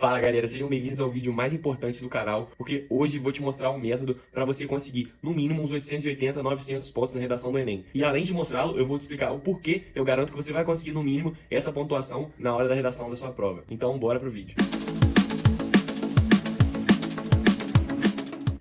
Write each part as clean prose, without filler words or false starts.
Fala galera, sejam bem-vindos ao vídeo mais importante do canal, porque hoje vou te mostrar um método para você conseguir no mínimo uns 880, 900 pontos na redação do Enem. E além de mostrá-lo, eu vou te explicar o porquê eu garanto que você vai conseguir no mínimo essa pontuação na hora da redação da sua prova. Então bora pro vídeo.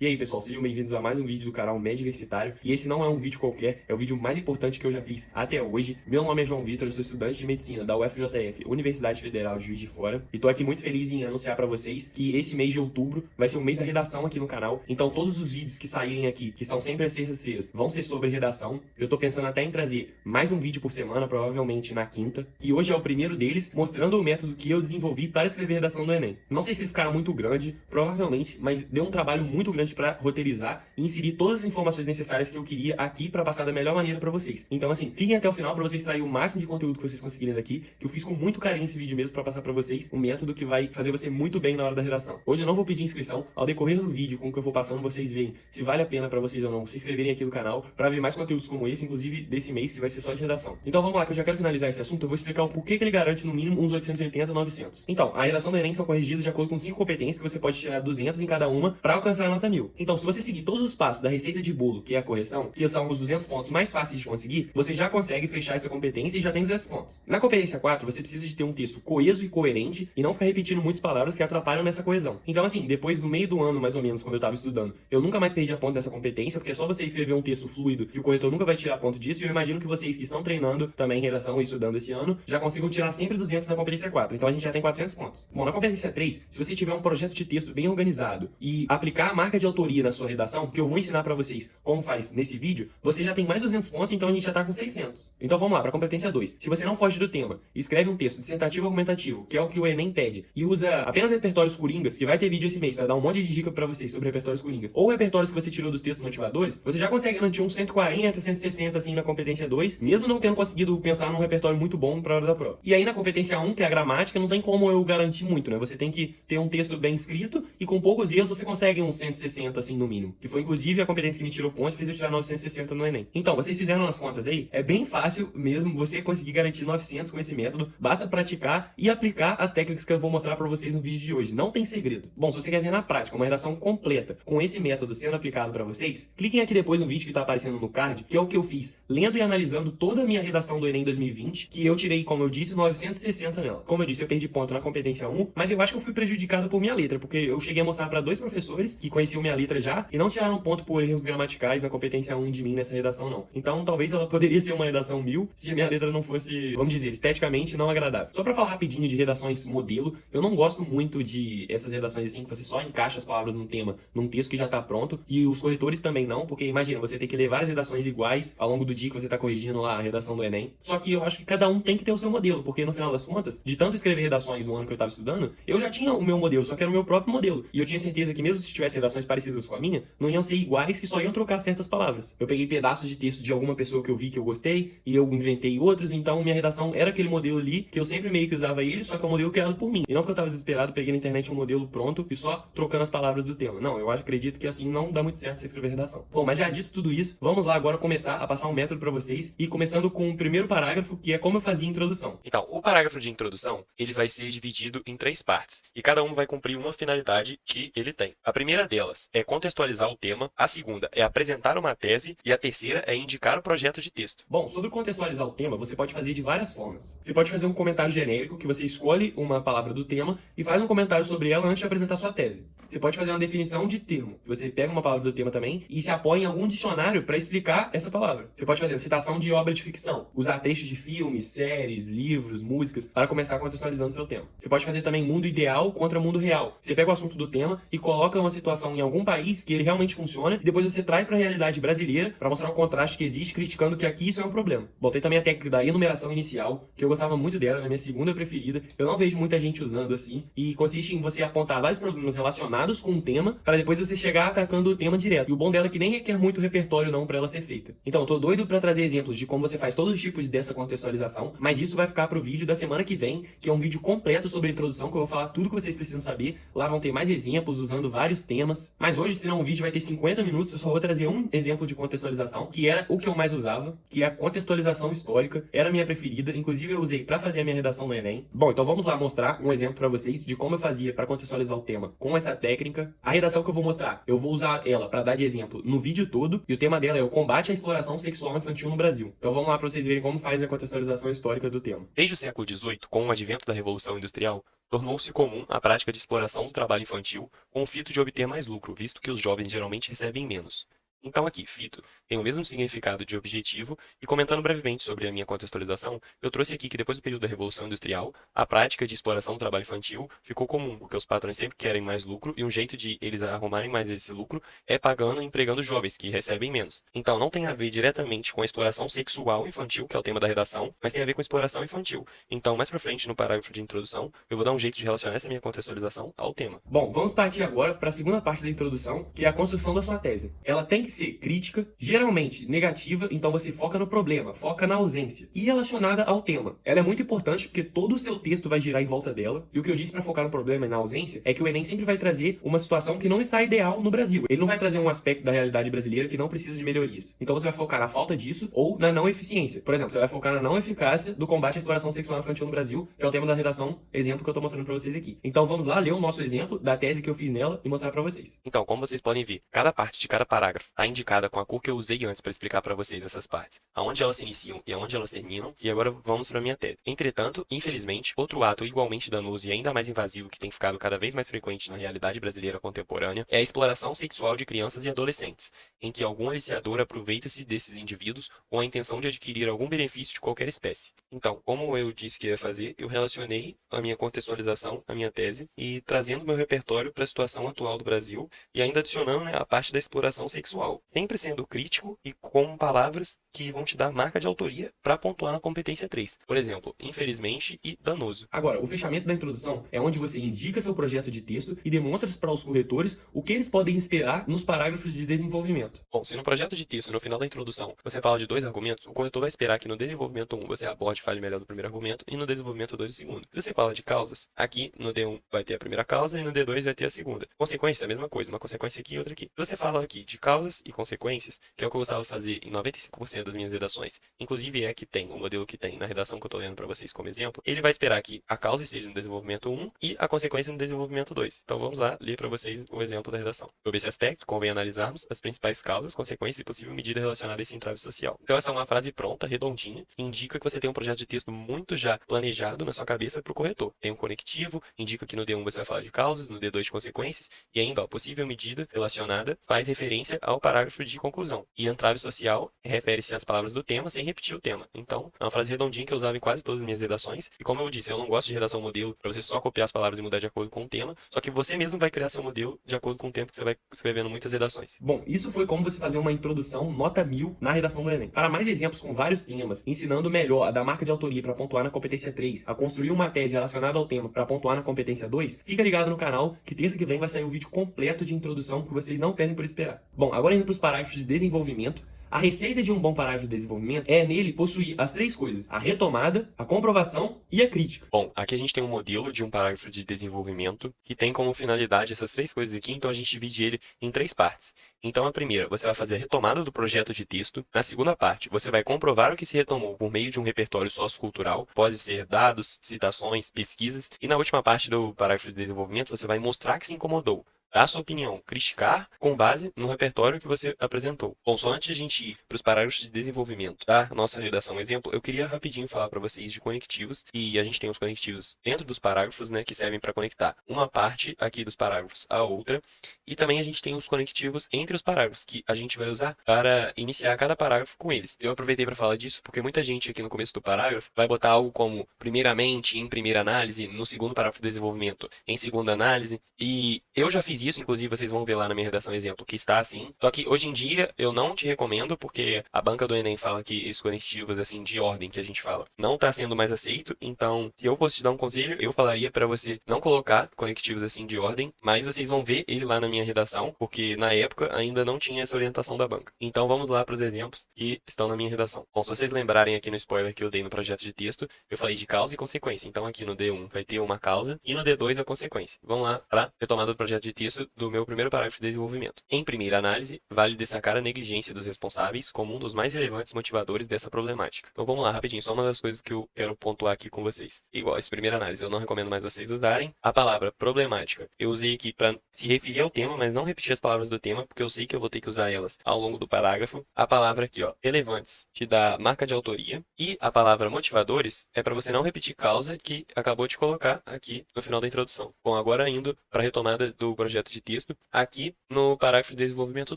E aí pessoal, sejam bem-vindos a mais um vídeo do canal Médio Universitário. E esse não é um vídeo qualquer, é o vídeo mais importante que eu já fiz até hoje. Meu nome é João Vitor, eu sou estudante de Medicina da UFJF, Universidade Federal de Juiz de Fora. E tô aqui muito feliz em anunciar pra vocês que esse mês de outubro vai ser o mês da redação aqui no canal. Então todos os vídeos que saírem aqui, que são sempre às terças-feiras, vão ser sobre redação. Eu tô pensando até em trazer mais um vídeo por semana, provavelmente na quinta. E hoje é o primeiro deles, mostrando o método que eu desenvolvi para escrever redação do Enem. Não sei se ele ficará muito grande, provavelmente, mas deu um trabalho muito grande pra roteirizar e inserir todas as informações necessárias que eu queria aqui pra passar da melhor maneira pra vocês. Então assim, fiquem até o final pra vocês extrair o máximo de conteúdo que vocês conseguirem daqui, que eu fiz com muito carinho esse vídeo mesmo pra passar pra vocês um método que vai fazer você muito bem na hora da redação. Hoje eu não vou pedir inscrição, ao decorrer do vídeo com o que eu vou passando, vocês veem se vale a pena pra vocês ou não se inscreverem aqui no canal pra ver mais conteúdos como esse, inclusive desse mês que vai ser só de redação. Então vamos lá, que eu já quero finalizar esse assunto, eu vou explicar o porquê que ele garante no mínimo uns 880, 900. Então, a redação do Enem são corrigidas de acordo com 5 competências que você pode tirar 200 em cada uma pra alcançar a nota 1000. Então, se você seguir todos os passos da receita de bolo, que é a correção, que são os 200 pontos mais fáceis de conseguir, você já consegue fechar essa competência e já tem 200 pontos. Na competência 4, você precisa de ter um texto coeso e coerente e não ficar repetindo muitas palavras que atrapalham nessa coesão. Então assim, depois do meio do ano, mais ou menos, quando eu tava estudando, eu nunca mais perdi a ponto dessa competência, porque é só você escrever um texto fluido que o corretor nunca vai tirar ponto disso, e eu imagino que vocês que estão treinando também em redação e estudando esse ano, já consigam tirar sempre 200 na competência 4. Então a gente já tem 400 pontos. Bom, na competência 3, se você tiver um projeto de texto bem organizado e aplicar a marca de autoria na sua redação, que eu vou ensinar pra vocês como faz nesse vídeo, você já tem mais 200 pontos, então a gente já tá com 600. Então vamos lá, para competência 2. Se você não foge do tema, escreve um texto dissertativo argumentativo, que é o que o Enem pede, e usa apenas repertórios coringas, que vai ter vídeo esse mês para dar um monte de dica pra vocês sobre repertórios coringas, ou repertórios que você tirou dos textos motivadores, você já consegue garantir uns 140, 160 assim na competência 2, mesmo não tendo conseguido pensar num repertório muito bom pra hora da prova. E aí na competência 1, que é a gramática, não tem como eu garantir muito, né? Você tem que ter um texto bem escrito e com poucos erros você consegue uns 160 assim no mínimo, que foi inclusive a competência que me tirou pontos, fez eu tirar 960 no Enem. Então, vocês fizeram as contas aí? É bem fácil mesmo você conseguir garantir 900 com esse método. Basta praticar e aplicar as técnicas que eu vou mostrar pra vocês no vídeo de hoje. Não tem segredo. Bom, se você quer ver na prática uma redação completa com esse método sendo aplicado pra vocês, cliquem aqui depois no vídeo que tá aparecendo no card, que é o que eu fiz lendo e analisando toda a minha redação do Enem 2020, que eu tirei, como eu disse, 960 nela. Como eu disse, eu perdi ponto na competência 1, mas eu acho que eu fui prejudicado por minha letra, porque eu cheguei a mostrar pra 2 professores que conheciam minha letra já e não tiraram ponto por erros gramaticais na competência 1 de mim nessa redação não. Então talvez ela poderia ser uma redação 1000 se a minha letra não fosse, vamos dizer, esteticamente não agradável. Só pra falar rapidinho de redações modelo, eu não gosto muito de essas redações assim que você só encaixa as palavras num tema, num texto que já tá pronto, e os corretores também não, porque imagina, você tem que ler várias redações iguais ao longo do dia que você tá corrigindo lá a redação do Enem. Só que eu acho que cada um tem que ter o seu modelo, porque no final das contas, de tanto escrever redações no ano que eu tava estudando, eu já tinha o meu modelo, só que era o meu próprio modelo. E eu tinha certeza que mesmo se tivesse redações parecidas com a minha, não iam ser iguais, que só iam trocar certas palavras. Eu peguei pedaços de texto de alguma pessoa que eu vi que eu gostei, e eu inventei outros, então minha redação era aquele modelo ali, que eu sempre meio que usava ele, só que é um modelo criado por mim. E não que eu tava desesperado, peguei na internet um modelo pronto e só trocando as palavras do tema. Não, eu acredito que assim não dá muito certo você escrever redação. Bom, mas já dito tudo isso, vamos lá agora começar a passar um método pra vocês, e começando com o primeiro parágrafo, que é como eu fazia a introdução. Então, o parágrafo de introdução, ele vai ser dividido em 3 partes, e cada um vai cumprir uma finalidade que ele tem. A primeira delas é contextualizar o tema, a segunda é apresentar uma tese, e a terceira é indicar o projeto de texto. Bom, sobre contextualizar o tema, você pode fazer de várias formas. Você pode fazer um comentário genérico, que você escolhe uma palavra do tema e faz um comentário sobre ela antes de apresentar sua tese. Você pode fazer uma definição de termo, que você pega uma palavra do tema também e se apoia em algum dicionário para explicar essa palavra. Você pode fazer citação de obra de ficção, usar trechos de filmes, séries, livros, músicas, para começar contextualizando seu tema. Você pode fazer também mundo ideal contra mundo real. Você pega o assunto do tema e coloca uma situação em algum país que ele realmente funciona, e depois você traz para a realidade brasileira para mostrar o contraste que existe, criticando que aqui isso é um problema. Bom, tem também a técnica da enumeração inicial, que eu gostava muito dela, na minha segunda preferida. Eu não vejo muita gente usando assim, e consiste em você apontar vários problemas relacionados com um tema, para depois você chegar atacando o tema direto. E o bom dela é que nem requer muito repertório não para ela ser feita. Então, eu tô doido para trazer exemplos de como você faz todos os tipos dessa contextualização, mas isso vai ficar pro vídeo da semana que vem, que é um vídeo completo sobre a introdução, que eu vou falar tudo que vocês precisam saber. Lá vão ter mais exemplos usando vários temas. Mas hoje, senão o vídeo vai ter 50 minutos, eu só vou trazer um exemplo de contextualização, que era o que eu mais usava, que é a contextualização histórica, era a minha preferida, inclusive eu usei para fazer a minha redação no Enem. Bom, então vamos lá mostrar um exemplo para vocês de como eu fazia para contextualizar o tema com essa técnica. A redação que eu vou mostrar, eu vou usar ela para dar de exemplo no vídeo todo, e o tema dela é o combate à exploração sexual infantil no Brasil. Então vamos lá para vocês verem como faz a contextualização histórica do tema. Desde o século XVIII, com o advento da Revolução Industrial, tornou-se comum a prática de exploração do trabalho infantil com o fito de obter mais lucro, visto que os jovens geralmente recebem menos. Então aqui, fito, tem o mesmo significado de objetivo, e comentando brevemente sobre a minha contextualização, eu trouxe aqui que depois do período da Revolução Industrial, a prática de exploração do trabalho infantil ficou comum, porque os patrões sempre querem mais lucro, e um jeito de eles arrumarem mais esse lucro é pagando e empregando jovens, que recebem menos. Então não tem a ver diretamente com a exploração sexual infantil, que é o tema da redação, mas tem a ver com exploração infantil. Então, mais pra frente, no parágrafo de introdução, eu vou dar um jeito de relacionar essa minha contextualização ao tema. Bom, vamos partir agora para a segunda parte da introdução, que é a construção da sua tese. Ela tem que ser crítica, geralmente negativa, então você foca no problema, foca na ausência, e relacionada ao tema. Ela é muito importante porque todo o seu texto vai girar em volta dela, e o que eu disse para focar no problema e na ausência é que o Enem sempre vai trazer uma situação que não está ideal no Brasil. Ele não vai trazer um aspecto da realidade brasileira que não precisa de melhorias. Então você vai focar na falta disso ou na não eficiência. Por exemplo, você vai focar na não eficácia do combate à exploração sexual infantil no Brasil, que é o tema da redação, exemplo que eu tô mostrando para vocês aqui. Então vamos lá ler o nosso exemplo da tese que eu fiz nela e mostrar para vocês. Então, como vocês podem ver, cada parte de cada parágrafo está indicada com a cor que eu usei antes para explicar para vocês essas partes, aonde elas se iniciam e aonde elas terminam, e agora vamos para a minha tese. Entretanto, infelizmente, outro ato igualmente danoso e ainda mais invasivo que tem ficado cada vez mais frequente na realidade brasileira contemporânea é a exploração sexual de crianças e adolescentes, em que algum aliciador aproveita-se desses indivíduos com a intenção de adquirir algum benefício de qualquer espécie. Então, como eu disse que ia fazer, eu relacionei a minha contextualização, a minha tese, e trazendo meu repertório para a situação atual do Brasil, e ainda adicionando, né, a parte da exploração sexual, sempre sendo crítico e com palavras que vão te dar marca de autoria para pontuar na competência 3. Por exemplo, infelizmente e danoso. Agora, o fechamento da introdução é onde você indica seu projeto de texto e demonstra para os corretores o que eles podem esperar nos parágrafos de desenvolvimento. Bom, se no projeto de texto, no final da introdução, você fala de 2 argumentos, o corretor vai esperar que no desenvolvimento 1 você aborde e fale melhor do primeiro argumento e no desenvolvimento 2 do segundo. Se você fala de causas, aqui no D1 vai ter a primeira causa e no D2 vai ter a segunda. Consequência é a mesma coisa, uma consequência aqui e outra aqui. Se você fala aqui de causas e consequências, que é o que eu gostava de fazer em 95% das minhas redações, inclusive é que tem, o modelo que tem na redação que eu tô lendo para vocês como exemplo, ele vai esperar que a causa esteja no desenvolvimento 1 e a consequência no desenvolvimento 2. Então vamos lá ler para vocês o exemplo da redação. Sob esse aspecto, convém analisarmos as principais causas, consequências e possível medida relacionada a esse entrave social. Então essa é uma frase pronta, redondinha, que indica que você tem um projeto de texto muito já planejado na sua cabeça para o corretor. Tem um conectivo, indica que no D1 você vai falar de causas, no D2 de consequências, e ainda, ó, possível medida relacionada faz referência ao parágrafo de conclusão. E entrave social refere-se às palavras do tema sem repetir o tema. Então, é uma frase redondinha que eu usava em quase todas as minhas redações. E como eu disse, eu não gosto de redação modelo para você só copiar as palavras e mudar de acordo com o tema, só que você mesmo vai criar seu modelo de acordo com o tempo que você vai escrevendo muitas redações. Bom, isso foi como você fazer uma introdução nota 1000 na redação do Enem. Para mais exemplos com vários temas, ensinando melhor a dar marca de autoria para pontuar na competência 3, a construir uma tese relacionada ao tema para pontuar na competência 2, fica ligado no canal que terça que vem vai sair um vídeo completo de introdução que vocês não perdem por esperar. Bom, agora indo para os parágrafos de desenvolvimento. A receita de um bom parágrafo de desenvolvimento é nele possuir as 3 coisas: a retomada, a comprovação e a crítica. Bom, aqui a gente tem um modelo de um parágrafo de desenvolvimento que tem como finalidade essas 3 coisas aqui, então a gente divide ele em 3 partes. Então a primeira, você vai fazer a retomada do projeto de texto. Na segunda parte, você vai comprovar o que se retomou por meio de um repertório sociocultural, pode ser dados, citações, pesquisas. E na última parte do parágrafo de desenvolvimento, você vai mostrar que se incomodou. Dar sua opinião, criticar com base no repertório que você apresentou. Bom, só antes de a gente ir para os parágrafos de desenvolvimento da nossa redação exemplo, eu queria rapidinho falar para vocês de conectivos, e a gente tem os conectivos dentro dos parágrafos, né, que servem para conectar uma parte aqui dos parágrafos à outra, e também a gente tem os conectivos entre os parágrafos, que a gente vai usar para iniciar cada parágrafo com eles. Eu aproveitei para falar disso porque muita gente aqui no começo do parágrafo vai botar algo como primeiramente, em primeira análise, no segundo parágrafo de desenvolvimento, em segunda análise, e eu já fiz isso, inclusive vocês vão ver lá na minha redação exemplo que está assim. Só que hoje em dia eu não te recomendo, porque a banca do Enem fala que esses conectivos assim de ordem que a gente fala não está sendo mais aceito. Então, se eu fosse te dar um conselho, eu falaria para você não colocar conectivos assim de ordem, mas vocês vão ver ele lá na minha redação, porque na época ainda não tinha essa orientação da banca. Então vamos lá para os exemplos que estão na minha redação. Bom, se vocês lembrarem aqui no spoiler que eu dei no projeto de texto, eu falei de causa e consequência. Então aqui no D1 vai ter uma causa e no D2 a consequência. Vamos lá para retomada do projeto de texto. texto do meu primeiro parágrafo de desenvolvimento. Em primeira análise, vale destacar a negligência dos responsáveis como um dos mais relevantes motivadores dessa problemática. Então vamos lá, rapidinho, só uma das coisas que eu quero pontuar aqui com vocês. Igual essa primeira análise, eu não recomendo mais vocês usarem a palavra problemática. Eu usei aqui para se referir ao tema, mas não repetir as palavras do tema, porque eu sei que eu vou ter que usar elas ao longo do parágrafo. A palavra aqui, ó, relevantes, te dá marca de autoria. E a palavra motivadores é para você não repetir causa que acabou de colocar aqui no final da introdução. Bom, agora indo para a retomada do projeto de texto, aqui no parágrafo de desenvolvimento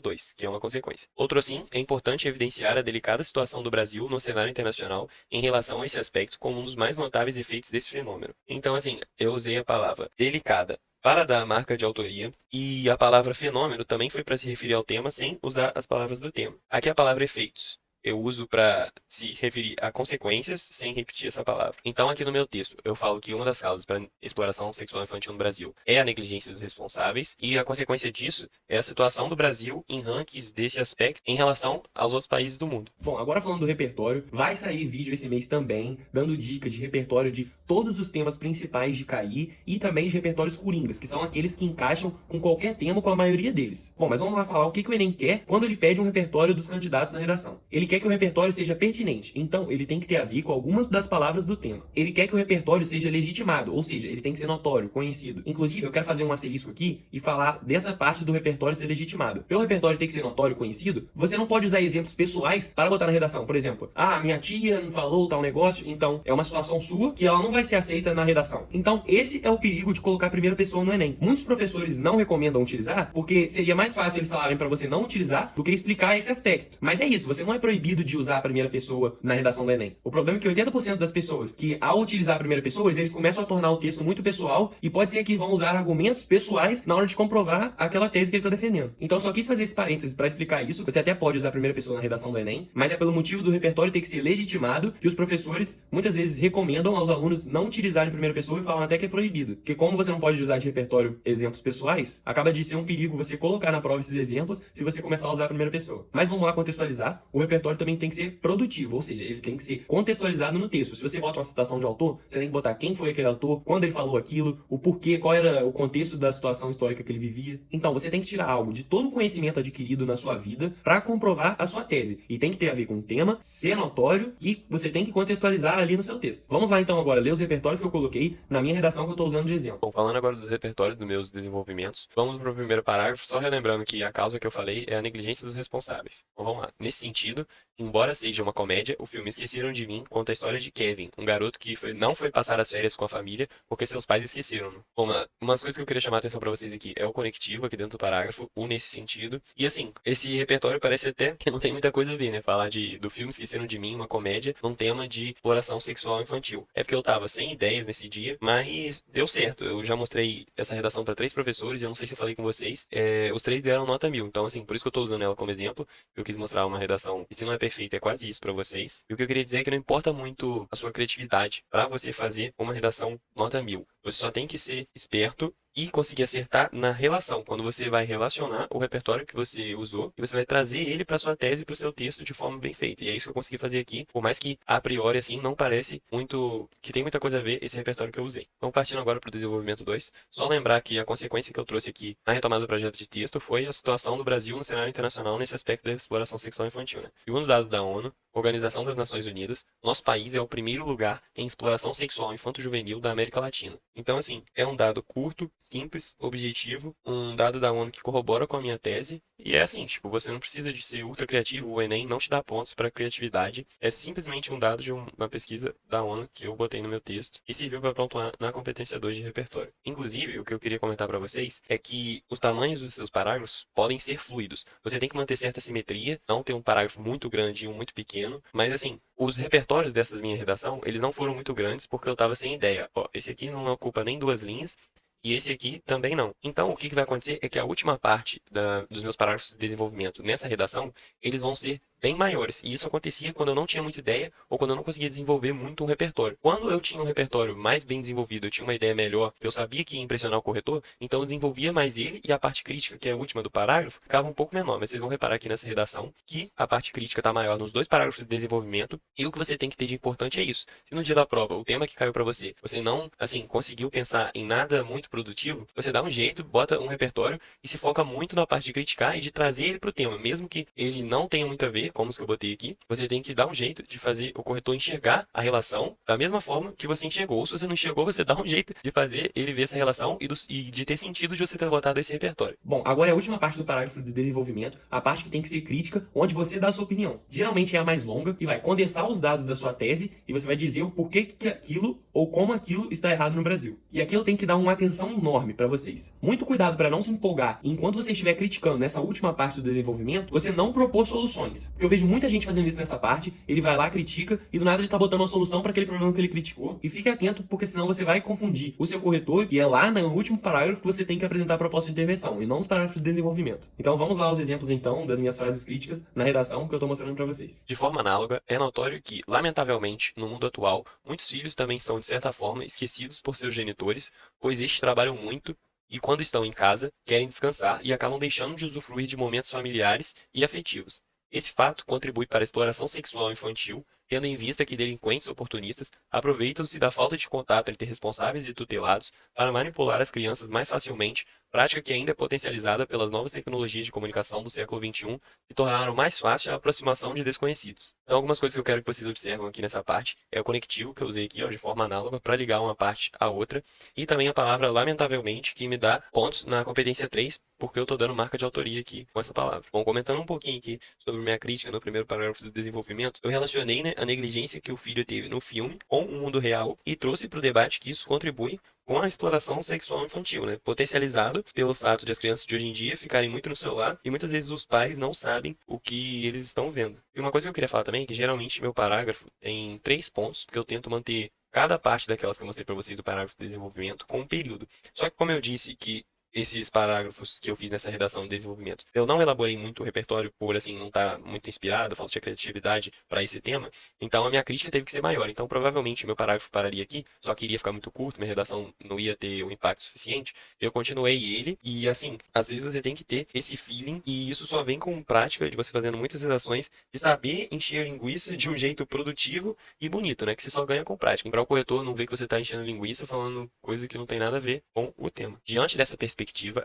2, que é uma consequência. Outro assim, é importante evidenciar a delicada situação do Brasil no cenário internacional em relação a esse aspecto como um dos mais notáveis efeitos desse fenômeno. Então, assim, eu usei a palavra delicada para dar a marca de autoria, e a palavra fenômeno também foi para se referir ao tema sem usar as palavras do tema. Aqui a palavra efeitos eu uso para se referir a consequências sem repetir essa palavra. Então, aqui no meu texto, eu falo que uma das causas para a exploração sexual infantil no Brasil é a negligência dos responsáveis, e a consequência disso é a situação do Brasil em rankings desse aspecto em relação aos outros países do mundo. Bom, agora falando do repertório, vai sair vídeo esse mês também, dando dicas de repertório de todos os temas principais de KI e também de repertórios coringas, que são aqueles que encaixam com qualquer tema, com a maioria deles. Bom, mas vamos lá falar o que o Enem quer quando ele pede um repertório dos candidatos na redação. Ele quer que o repertório seja pertinente, então ele tem que ter a ver com algumas das palavras do tema. Ele quer que o repertório seja legitimado, ou seja, ele tem que ser notório, conhecido. Inclusive, eu quero fazer um asterisco aqui e falar dessa parte do repertório ser legitimado. Pelo repertório ter que ser notório, conhecido, você não pode usar exemplos pessoais para botar na redação. Por exemplo, minha tia me falou tal negócio, então é uma situação sua que ela não vai ser aceita na redação. Então, esse é o perigo de colocar a primeira pessoa no Enem. Muitos professores não recomendam utilizar, porque seria mais fácil eles falarem para você não utilizar do que explicar esse aspecto. Mas é isso, você não é proibido de usar a primeira pessoa na redação do Enem. O problema é que 80% das pessoas que, ao utilizar a primeira pessoa, eles começam a tornar o texto muito pessoal e pode ser que vão usar argumentos pessoais na hora de comprovar aquela tese que ele está defendendo. Então, eu só quis fazer esse parêntese para explicar isso. Você até pode usar a primeira pessoa na redação do Enem, mas é pelo motivo do repertório ter que ser legitimado que os professores muitas vezes recomendam aos alunos não utilizarem a primeira pessoa e falam até que é proibido. Porque como você não pode usar de repertório exemplos pessoais, acaba de ser um perigo você colocar na prova esses exemplos se você começar a usar a primeira pessoa. Mas vamos lá contextualizar. O repertório também tem que ser produtivo, ou seja, ele tem que ser contextualizado no texto. Se você bota uma citação de autor, você tem que botar quem foi aquele autor, quando ele falou aquilo, o porquê, qual era o contexto da situação histórica que ele vivia. Então, você tem que tirar algo de todo o conhecimento adquirido na sua vida para comprovar a sua tese. E tem que ter a ver com o tema, ser notório e você tem que contextualizar ali no seu texto. Vamos lá então agora ler os repertórios que eu coloquei na minha redação que eu estou usando de exemplo. Bom, falando agora dos repertórios dos meus desenvolvimentos, vamos para o primeiro parágrafo, só relembrando que a causa que eu falei é a negligência dos responsáveis. Então vamos lá. Nesse sentido, embora seja uma comédia, o filme Esqueceram de Mim conta a história de Kevin, um garoto que não foi passar as férias com a família porque seus pais esqueceram. Bom, umas coisas que eu queria chamar a atenção para vocês aqui é o conectivo aqui dentro do parágrafo, o nesse sentido. E assim, esse repertório parece até que não tem muita coisa a ver, né? Falar do filme Esqueceram de Mim, uma comédia, num tema de exploração sexual infantil. É porque eu tava sem ideias nesse dia, mas deu certo. Eu já mostrei essa redação para 3 professores, eu não sei se eu falei com vocês, os 3 deram nota 1000. Então, assim, por isso que eu tô usando ela como exemplo. Eu quis mostrar uma redação que, se não é perfeita, é quase isso para vocês. E o que eu queria dizer é que não importa muito a sua criatividade para você fazer uma redação nota 1000. Você só tem que ser esperto e conseguir acertar na relação, quando você vai relacionar o repertório que você usou e você vai trazer ele para sua tese, para o seu texto de forma bem feita. E é isso que eu consegui fazer aqui, por mais que a priori assim não parece muito que tem muita coisa a ver esse repertório que eu usei. Então, partindo agora para o desenvolvimento 2, só lembrar que a consequência que eu trouxe aqui na retomada do projeto de texto foi a situação do Brasil no cenário internacional nesse aspecto da exploração sexual infantil, né? Segundo dados da ONU, Organização das Nações Unidas, nosso país é o primeiro lugar em exploração sexual infanto-juvenil da América Latina. Então, assim, é um dado curto, simples, objetivo, um dado da ONU que corrobora com a minha tese, e é assim, tipo, você não precisa de ser ultra criativo, o Enem não te dá pontos para criatividade, é simplesmente um dado de uma pesquisa da ONU que eu botei no meu texto e serviu para pontuar na competência 2 de repertório. Inclusive, o que eu queria comentar para vocês é que os tamanhos dos seus parágrafos podem ser fluidos. Você tem que manter certa simetria, não ter um parágrafo muito grande e um muito pequeno, mas assim, os repertórios dessas minha redação, eles não foram muito grandes porque eu estava sem ideia. Ó, esse aqui não ocupa nem 2 linhas, e esse aqui também não. Então, o que vai acontecer é que a última parte dos meus parágrafos de desenvolvimento nessa redação, eles vão ser bem maiores. E isso acontecia quando eu não tinha muita ideia ou quando eu não conseguia desenvolver muito um repertório. Quando eu tinha um repertório mais bem desenvolvido, eu tinha uma ideia melhor, eu sabia que ia impressionar o corretor, então eu desenvolvia mais ele e a parte crítica, que é a última do parágrafo, ficava um pouco menor. Mas vocês vão reparar aqui nessa redação que a parte crítica está maior nos 2 parágrafos de desenvolvimento e o que você tem que ter de importante é isso. Se no dia da prova, o tema que caiu para você, você não, assim, conseguiu pensar em nada muito produtivo, você dá um jeito, bota um repertório e se foca muito na parte de criticar e de trazer ele para o tema, mesmo que ele não tenha muito a ver, como os que eu botei aqui, você tem que dar um jeito de fazer o corretor enxergar a relação da mesma forma que você enxergou. Ou se você não enxergou, você dá um jeito de fazer ele ver essa relação e de ter sentido de você ter botado esse repertório. Bom, agora é a última parte do parágrafo de desenvolvimento, a parte que tem que ser crítica, onde você dá a sua opinião. Geralmente é a mais longa e vai condensar os dados da sua tese e você vai dizer o porquê que aquilo ou como aquilo está errado no Brasil. E aqui eu tenho que dar uma atenção enorme para vocês. Muito cuidado para não se empolgar. E enquanto você estiver criticando nessa última parte do desenvolvimento, você não propor soluções. Porque eu vejo muita gente fazendo isso nessa parte, ele vai lá, critica e do nada ele tá botando uma solução para aquele problema que ele criticou. E fique atento, porque senão você vai confundir o seu corretor, que é lá no último parágrafo que você tem que apresentar a proposta de intervenção, e não os parágrafos de desenvolvimento. Então vamos lá aos exemplos então das minhas frases críticas na redação que eu tô mostrando para vocês. De forma análoga, é notório que, lamentavelmente, no mundo atual, muitos filhos também são, de certa forma, esquecidos por seus genitores, pois estes trabalham muito e, quando estão em casa, querem descansar e acabam deixando de usufruir de momentos familiares e afetivos. Esse fato contribui para a exploração sexual infantil, tendo em vista que delinquentes oportunistas aproveitam-se da falta de contato entre responsáveis e tutelados para manipular as crianças mais facilmente, prática que ainda é potencializada pelas novas tecnologias de comunicação do século XXI, que tornaram mais fácil a aproximação de desconhecidos. Então, algumas coisas que eu quero que vocês observem aqui nessa parte é o conectivo que eu usei aqui, ó, de forma análoga, para ligar uma parte à outra, e também a palavra lamentavelmente, que me dá pontos na competência 3, porque eu estou dando marca de autoria aqui com essa palavra. Bom, comentando um pouquinho aqui sobre minha crítica no primeiro parágrafo do desenvolvimento, eu relacionei, né, a negligência que o filho teve no filme com o mundo real e trouxe para o debate que isso contribui com a exploração sexual infantil, né? Potencializado pelo fato de as crianças de hoje em dia ficarem muito no celular e muitas vezes os pais não sabem o que eles estão vendo. E uma coisa que eu queria falar também é que geralmente meu parágrafo tem 3 pontos, porque eu tento manter cada parte daquelas que eu mostrei para vocês do parágrafo de desenvolvimento com um período. Só que como eu disse que esses parágrafos que eu fiz nessa redação de desenvolvimento, eu não elaborei muito o repertório por, assim, não estar muito inspirado, falta de criatividade para esse tema, então a minha crítica teve que ser maior. Então, provavelmente, meu parágrafo pararia aqui, só que iria ficar muito curto, minha redação não ia ter o impacto suficiente. Eu continuei ele e, assim, às vezes você tem que ter esse feeling e isso só vem com prática de você fazendo muitas redações, de saber encher a linguiça de um jeito produtivo e bonito, né? Que você só ganha com prática. Para o corretor não ver que você está enchendo linguiça falando coisa que não tem nada a ver com o tema. Diante dessa perspectiva,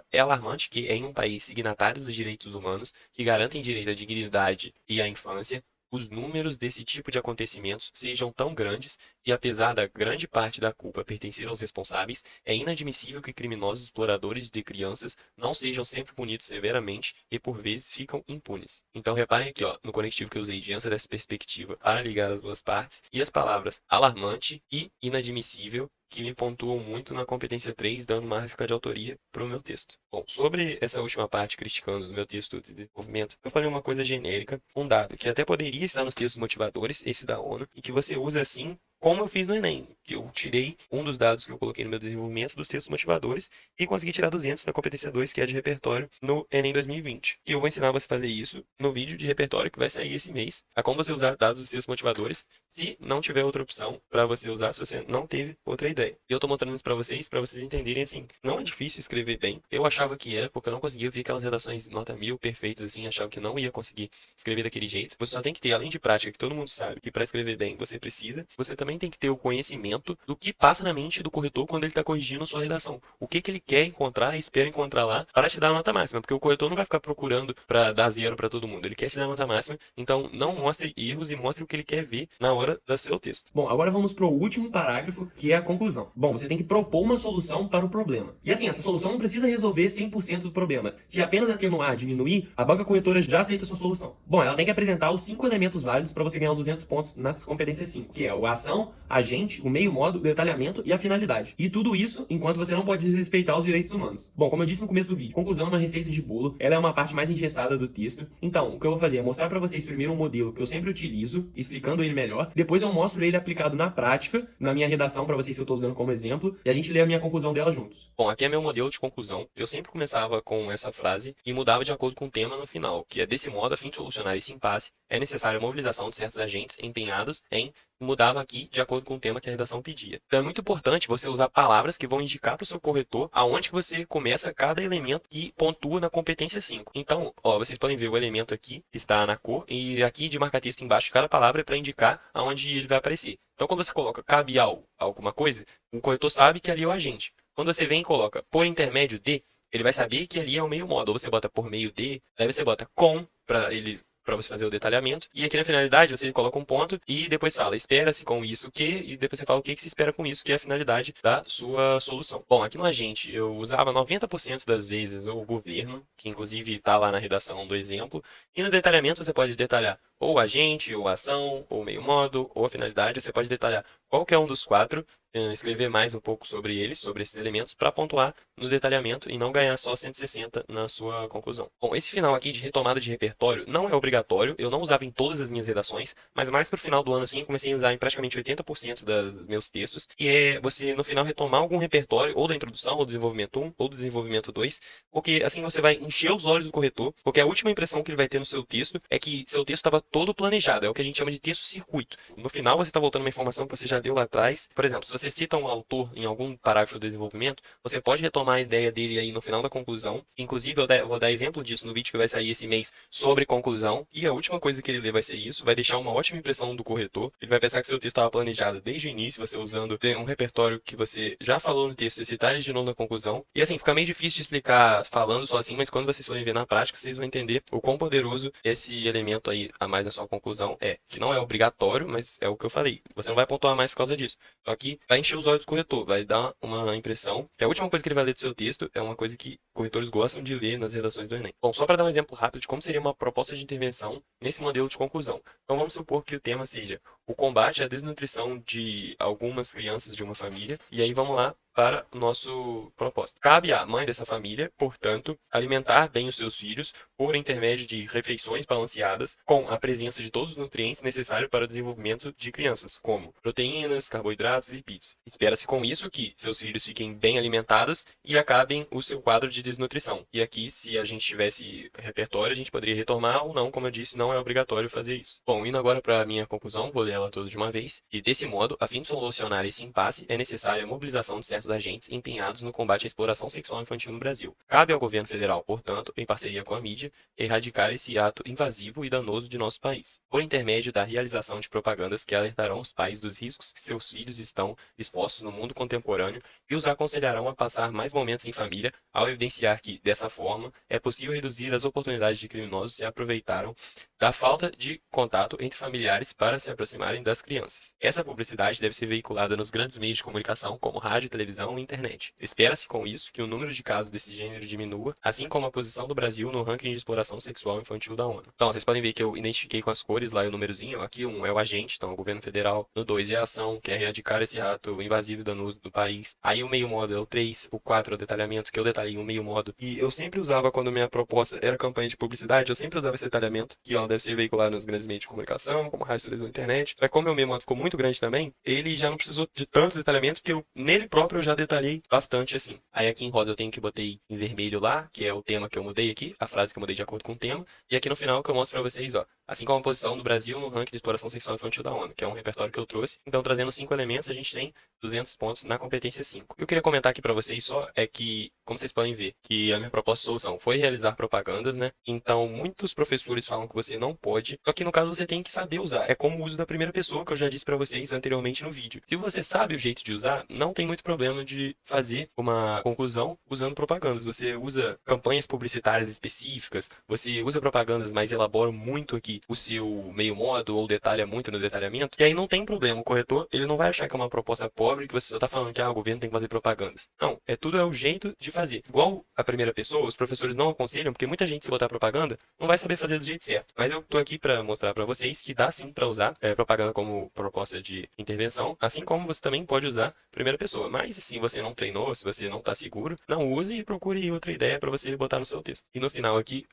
é alarmante que, em um país signatário dos direitos humanos, que garantem direito à dignidade e à infância, os números desse tipo de acontecimentos sejam tão grandes e, apesar da grande parte da culpa pertencer aos responsáveis, é inadmissível que criminosos exploradores de crianças não sejam sempre punidos severamente e, por vezes, ficam impunes. Então, reparem aqui, ó, no conectivo que eu usei diante dessa perspectiva para ligar as duas partes, e as palavras alarmante e inadmissível, que me pontuam muito na competência 3, dando marca de autoria para o meu texto. Bom, sobre essa última parte, criticando o meu texto de desenvolvimento, eu falei uma coisa genérica, um dado que até poderia estar nos textos motivadores, esse da ONU, e que você usa assim, como eu fiz no Enem, que eu tirei um dos dados que eu coloquei no meu desenvolvimento dos textos motivadores e consegui tirar 200 da competência 2, que é de repertório, no Enem 2020. E eu vou ensinar você a fazer isso no vídeo de repertório que vai sair esse mês, a como você usar dados dos textos motivadores, se não tiver outra opção para você usar, se você não teve outra ideia. E eu tô mostrando isso para vocês entenderem, assim, não é difícil escrever bem. Eu achava que era, porque eu não conseguia ver aquelas redações nota 1000 perfeitas, assim, achava que não ia conseguir escrever daquele jeito. Você só tem que ter, além de prática, que todo mundo sabe que para escrever bem você precisa, você também tem que ter o conhecimento do que passa na mente do corretor quando ele está corrigindo a sua redação. O que ele quer encontrar e espera encontrar lá para te dar a nota máxima, porque o corretor não vai ficar procurando para dar 0 para todo mundo, ele quer te dar a nota máxima, então não mostre erros e mostre o que ele quer ver na hora do seu texto. Bom, agora vamos para o último parágrafo, que é a conclusão. Bom, você tem que propor uma solução para o problema. E assim, essa solução não precisa resolver 100% do problema. Se apenas atenuar, diminuir, a banca corretora já aceita a sua solução. Bom, ela tem que apresentar os 5 elementos válidos para você ganhar os 200 pontos nas competências 5, que é a ação, conclusão, agente, o meio modo, o detalhamento e a finalidade. E tudo isso enquanto você não pode desrespeitar os direitos humanos. Bom, como eu disse no começo do vídeo, conclusão é uma receita de bolo, ela é uma parte mais engessada do texto. Então, o que eu vou fazer é mostrar para vocês primeiro um modelo que eu sempre utilizo, explicando ele melhor. Depois eu mostro ele aplicado na prática, na minha redação, para vocês que eu estou usando como exemplo, e a gente lê a minha conclusão dela juntos. Bom, aqui é meu modelo de conclusão. Eu sempre começava com essa frase e mudava de acordo com o tema no final, que é: desse modo, a fim de solucionar esse impasse, é necessária a mobilização de certos agentes empenhados em... mudava aqui de acordo com o tema que a redação pedia. Então é muito importante você usar palavras que vão indicar para o seu corretor aonde que você começa cada elemento e pontua na competência 5. Então, ó, vocês podem ver o elemento aqui que está na cor e aqui de marca-texto embaixo cada palavra é para indicar aonde ele vai aparecer. Então quando você coloca cabe ao alguma coisa, o corretor sabe que ali é o agente. Quando você vem e coloca por intermédio de, ele vai saber que ali é o meio modo. Ou você bota por meio de, aí você bota com para você fazer o detalhamento. E aqui na finalidade você coloca um ponto e depois fala espera-se com isso que, e depois você fala o que se espera com isso, que é a finalidade da sua solução. Bom, aqui no agente eu usava 90% das vezes o governo, que inclusive está lá na redação do exemplo. E no detalhamento você pode detalhar ou o agente, ou a ação, ou o meio modo, ou a finalidade. Você pode detalhar qualquer um dos quatro, escrever mais um pouco sobre eles, sobre esses elementos, para pontuar no detalhamento e não ganhar só 160 na sua conclusão. Bom, esse final aqui de retomada de repertório não é obrigatório, eu não usava em todas as minhas redações, mas mais para o final do ano assim, comecei a usar em praticamente 80% dos meus textos, e é você no final retomar algum repertório, ou da introdução, ou do desenvolvimento 1, ou do desenvolvimento 2, porque assim você vai encher os olhos do corretor, porque a última impressão que ele vai ter no seu texto é que seu texto estava todo planejado, é o que a gente chama de texto circuito. No final você está voltando uma informação que você já deu lá atrás. Por exemplo, se você cita um autor em algum parágrafo do desenvolvimento, você pode retomar a ideia dele aí no final da conclusão. Inclusive, eu vou dar exemplo disso no vídeo que vai sair esse mês sobre conclusão. E a última coisa que ele lê vai ser isso, vai deixar uma ótima impressão do corretor. Ele vai pensar que seu texto estava planejado desde o início, você usando um repertório que você já falou no texto, você citar ele de novo na conclusão. E assim, fica meio difícil de explicar falando só assim, mas quando vocês forem ver na prática, vocês vão entender o quão poderoso esse elemento aí a mais na sua conclusão é. Que não é obrigatório, mas é o que eu falei. Você não vai pontuar mais por causa disso. Só que vai encher os olhos do corretor, vai dar uma impressão que a última coisa que ele vai ler do seu texto é uma coisa que corretores gostam de ler nas redações do Enem. Bom, só para dar um exemplo rápido de como seria uma proposta de intervenção nesse modelo de conclusão. Então vamos supor que o tema seja o combate à desnutrição de algumas crianças de uma família, e aí vamos lá para o nosso proposta. Cabe à mãe dessa família, portanto, alimentar bem os seus filhos por intermédio de refeições balanceadas com a presença de todos os nutrientes necessários para o desenvolvimento de crianças, como proteínas, carboidratos e lipídios. Espera-se com isso que seus filhos fiquem bem alimentados e acabem o seu quadro de desnutrição. E aqui, se a gente tivesse repertório, a gente poderia retomar ou não, como eu disse, não é obrigatório fazer isso. Bom, indo agora para a minha conclusão, vou ler ela toda de uma vez. E desse modo, a fim de solucionar esse impasse, é necessária a mobilização de certos agentes empenhados no combate à exploração sexual infantil no Brasil. Cabe ao governo federal, portanto, em parceria com a mídia, erradicar esse ato invasivo e danoso de nosso país, por intermédio da realização de propagandas que alertarão os pais dos riscos que seus filhos estão expostos no mundo contemporâneo e os aconselharão a passar mais momentos em família, ao evidenciar que, dessa forma, é possível reduzir as oportunidades de criminosos se aproveitaram da falta de contato entre familiares para se aproximarem das crianças. Essa publicidade deve ser veiculada nos grandes meios de comunicação, como rádio, televisão e internet. Espera-se com isso que o número de casos desse gênero diminua, assim como a posição do Brasil no ranking de exploração sexual infantil da ONU. Então, vocês podem ver que eu identifiquei com as cores lá o númerozinho. Aqui um é o agente, então o governo federal. No 2 é a ação, que é erradicar esse ato invasivo e danoso do país. Aí o meio modo é o 3, o 4 é o detalhamento, que eu detalhei o meio modo. E eu sempre usava, quando minha proposta era campanha de publicidade, eu sempre usava esse detalhamento, que ela deve ser veiculada nos grandes meios de comunicação, como rádio, televisão e internet. Só que como o meu meio modo ficou muito grande também, ele já não precisou de tanto detalhamento, porque nele próprio eu já detalhei bastante assim. Aí aqui em rosa eu tenho que botei em vermelho lá, que é o tema que eu mudei aqui, a frase que eu mudei de acordo com o tema. E aqui no final que eu mostro pra vocês, ó, assim como a posição do Brasil no ranking de exploração sexual infantil da ONU, que é um repertório que eu trouxe. Então, trazendo 5 elementos, a gente tem 200 pontos na competência 5. O que eu queria comentar aqui pra vocês só é que, como vocês podem ver, que a minha proposta de solução foi realizar propagandas, né? Então, muitos professores falam que você não pode, só que no caso você tem que saber usar. É como o uso da primeira pessoa, que eu já disse pra vocês anteriormente no vídeo. Se você sabe o jeito de usar, não tem muito problema de fazer uma conclusão usando propagandas. Você usa campanhas publicitárias específicas, você usa propagandas, mas elabora muito aqui o seu meio modo ou detalha muito no detalhamento, e aí não tem problema. O corretor, ele não vai achar que é uma proposta pobre pobre que você só tá falando que o governo tem que fazer propagandas. Não, tudo é o jeito de fazer. Igual a primeira pessoa, os professores não aconselham, porque muita gente, se botar propaganda, não vai saber fazer do jeito certo. Mas eu tô aqui para mostrar para vocês que dá sim para usar propaganda como proposta de intervenção, assim como você também pode usar primeira pessoa. Mas se você não treinou, se você não tá seguro, não use e procure outra ideia para você botar no seu texto. E no final aqui,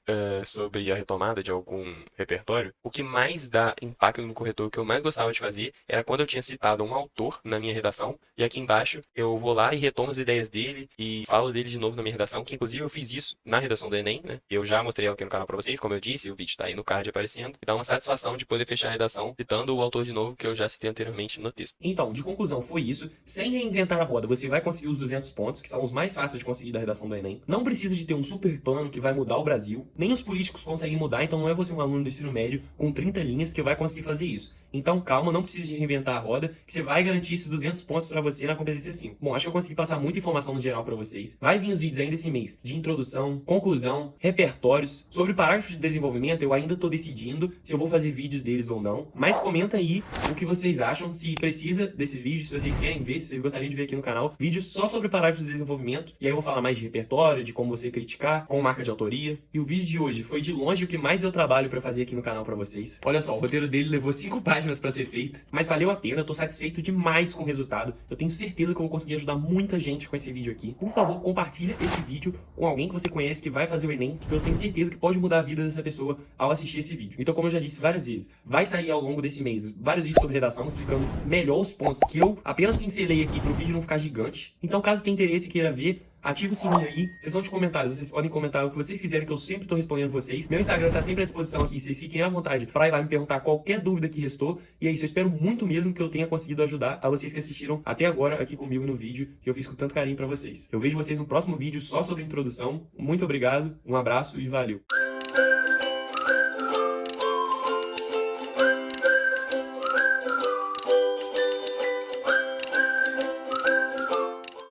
sobre a retomada de algum repertório, o que mais dá impacto no corretor, o que eu mais gostava de fazer, era quando eu tinha citado um autor na minha redação, e aqui embaixo eu vou lá e retomo as ideias dele e falo dele de novo na minha redação, que inclusive eu fiz isso na redação do Enem, né? Eu já mostrei aqui no canal para vocês, como eu disse, o vídeo tá aí no card aparecendo, e dá uma satisfação de poder fechar a redação citando o autor de novo, que eu já citei anteriormente no texto. Então, de conclusão, foi isso. Sem reinventar a roda, você vai conseguir os 200 pontos, que são os mais fáceis de conseguir da redação do Enem. Não precisa de ter um super plano que vai mudar o Brasil. Nem os políticos conseguem mudar, então não é você um aluno do ensino médio com 30 linhas que vai conseguir fazer isso. Então calma, não precisa de reinventar a roda, que você vai garantir esses 200 pontos pra você na competência 5. Bom, acho que eu consegui passar muita informação no geral pra vocês. Vai vir os vídeos ainda esse mês de introdução, conclusão, repertórios. Sobre parágrafos de desenvolvimento, eu ainda tô decidindo se eu vou fazer vídeos deles ou não. Mas comenta aí o que vocês acham, se precisa desses vídeos, se vocês querem ver, se vocês gostariam de ver aqui no canal. Vídeos só sobre parágrafos de desenvolvimento. E aí eu vou falar mais de repertório, de como você criticar, com marca de autoria. E o vídeo de hoje foi de longe o que mais deu trabalho pra fazer aqui no canal pra vocês. Olha só, o roteiro dele levou 5 páginas pra ser feito, mas valeu a pena, eu tô satisfeito demais com o resultado. Eu tenho certeza que eu vou conseguir ajudar muita gente com esse vídeo aqui. Por favor, compartilha esse vídeo com alguém que você conhece que vai fazer o Enem, que eu tenho certeza que pode mudar a vida dessa pessoa ao assistir esse vídeo. Então, como eu já disse várias vezes, vai sair ao longo desse mês vários vídeos sobre redação, explicando melhor os pontos que eu apenas pincelei aqui pro vídeo não ficar gigante. Então, caso tenha interesse e queira ver, ativa o sininho aí, seção de comentários, vocês podem comentar o que vocês quiserem, que eu sempre tô respondendo vocês. Meu Instagram tá sempre à disposição aqui, vocês fiquem à vontade pra ir lá me perguntar qualquer dúvida que restou. E é isso, eu espero muito mesmo que eu tenha conseguido ajudar a vocês que assistiram até agora aqui comigo no vídeo, que eu fiz com tanto carinho pra vocês. Eu vejo vocês no próximo vídeo só sobre introdução. Muito obrigado, um abraço e valeu!